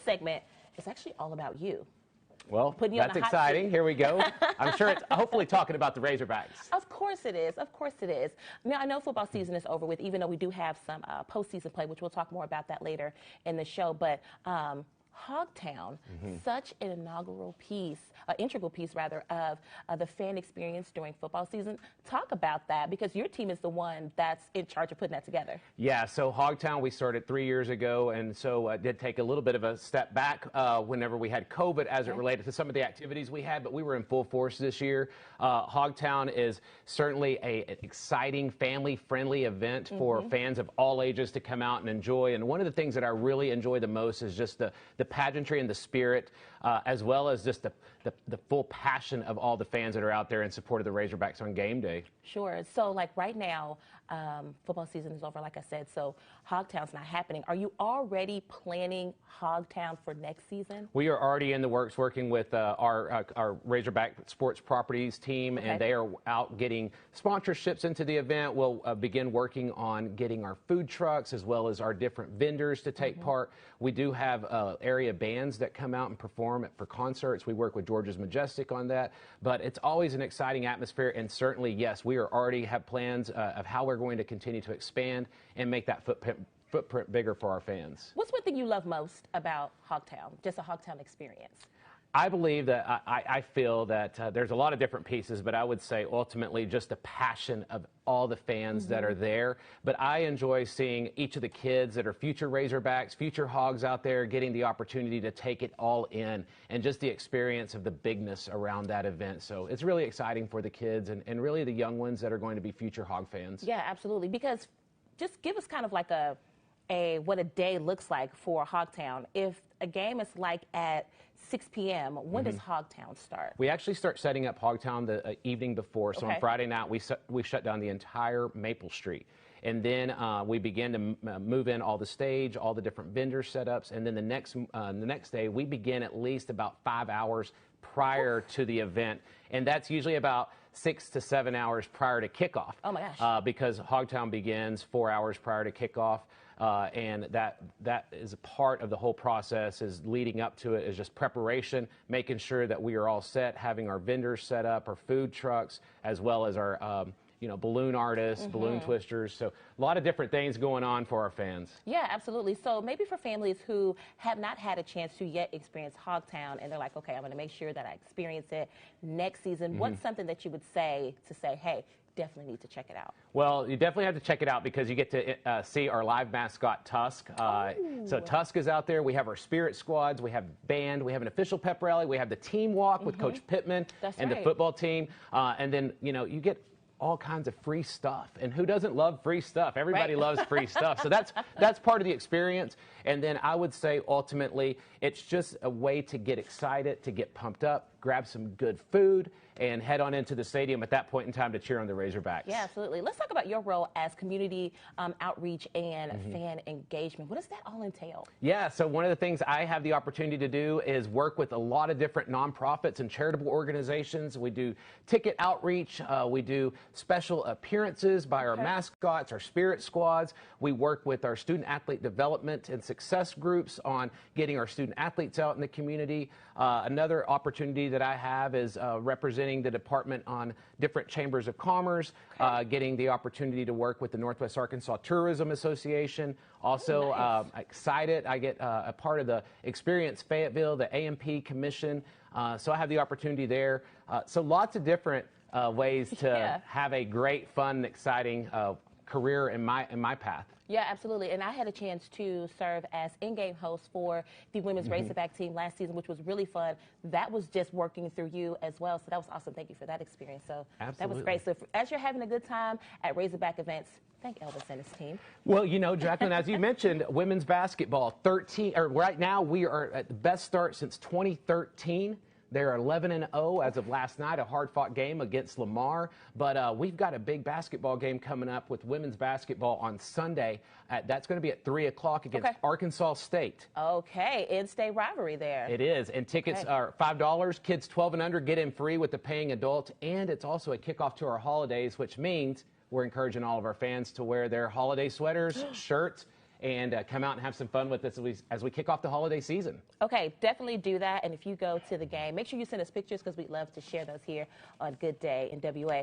segment is actually all about you. Well, that's exciting. Here we go. I'm sure it's hopefully talking about the Razorbacks. Of course it is. Of course it is. Now, I know football season is over with, even though we do have some postseason play, which we'll talk more about that later in the show. But Hogtown, such an integral piece of the fan experience during football season. Talk about that, because your team is the one that's in charge of putting that together. Yeah, so Hogtown, we started 3 years ago, and so did take a little bit of a step back whenever we had COVID as it related to some of the activities we had, but we were in full force this year. Hogtown is certainly an exciting, family-friendly event for fans of all ages to come out and enjoy, and one of the things that I really enjoy the most is just the pageantry and the spirit, as well as just the full passion of all the fans that are out there in support of the Razorbacks on game day. Sure. So, like right now, football season is over, like I said, so Hogtown's not happening. Are you already planning Hogtown for next season? We are already in the works working with our Razorback Sports Properties team, and they are out getting sponsorships into the event. We'll begin working on getting our food trucks as well as our different vendors to take part. We do have area bands that come out and perform for concerts. We work with Georgia's Majestic on that, but it's always an exciting atmosphere, and certainly, yes, we already have plans of how we're going to continue to expand and make that footprint bigger for our fans. What's one thing you love most about Hogtown, just a Hogtown experience? I believe that I feel that there's a lot of different pieces, but I would say ultimately just the passion of all the fans that are there. But I enjoy seeing each of the kids that are future Razorbacks, future Hogs out there getting the opportunity to take it all in, and just the experience of the bigness around that event. So it's really exciting for the kids and really the young ones that are going to be future Hog fans. Yeah, absolutely. Because just give us kind of like what a day looks like for Hogtown. If a game is like at 6 p.m., when does Hogtown start? We actually start setting up Hogtown the evening before. So on Friday night, we shut down the entire Maple Street. And then we begin to move in all the stage, all the different vendor setups. And then the next day, we begin at least about 5 hours prior to the event. And that's usually about 6 to 7 hours prior to kickoff. Oh my gosh. Because Hogtown begins 4 hours prior to kickoff. And that is a part of the whole process, is leading up to it is just preparation, making sure that we are all set, having our vendors set up, our food trucks, as well as our balloon artists, balloon twisters. So a lot of different things going on for our fans. Yeah, absolutely. So maybe for families who have not had a chance to yet experience Hogtown, and they're like, okay, I'm going to make sure that I experience it next season. What's something that you would say to say, hey, definitely need to check it out? Well, you definitely have to check it out because you get to see our live mascot, Tusk. So Tusk is out there. We have our spirit squads. We have band. We have an official pep rally. We have the team walk with Coach Pittman and the football team. And then, you get all kinds of free stuff. And who doesn't love free stuff? Everybody loves free stuff. So that's part of the experience. And then I would say ultimately it's just a way to get excited, to get pumped up, grab some good food, and head on into the stadium at that point in time to cheer on the Razorbacks. Yeah, absolutely. Let's talk about your role as community outreach and fan engagement. What does that all entail? Yeah, so one of the things I have the opportunity to do is work with a lot of different nonprofits and charitable organizations. We do ticket outreach. We do special appearances by our mascots, our spirit squads. We work with our student athlete development and success groups on getting our student athletes out in the community. Another opportunity that I have is representing the department on different chambers of commerce, getting the opportunity to work with the Northwest Arkansas Tourism Association. Also excited, I get a part of the Experience Fayetteville, the AMP Commission, so I have the opportunity there. So lots of different ways to have a great, fun, exciting career in my path. Yeah, absolutely. And I had a chance to serve as in-game host for the women's Razorback team last season, which was really fun. That was just working through you as well. So that was awesome. Thank you for that experience. So that was great. So as you're having a good time at Razorback events, thank Elvis and his team. Well, Jacqueline, as you mentioned, women's basketball, right now we are at the best start since 2013. They're 11-0 as of last night, a hard-fought game against Lamar. But we've got a big basketball game coming up with women's basketball on Sunday. That's going to be at 3 o'clock against Arkansas State. Okay, in-state rivalry there. It is, and tickets are $5. Kids 12 and under get in free with the paying adult. And it's also a kickoff to our holidays, which means we're encouraging all of our fans to wear their holiday sweaters, shirts, and come out and have some fun with us as we kick off the holiday season. Okay, definitely do that. And if you go to the game, make sure you send us pictures because we'd love to share those here on Good Day NWA.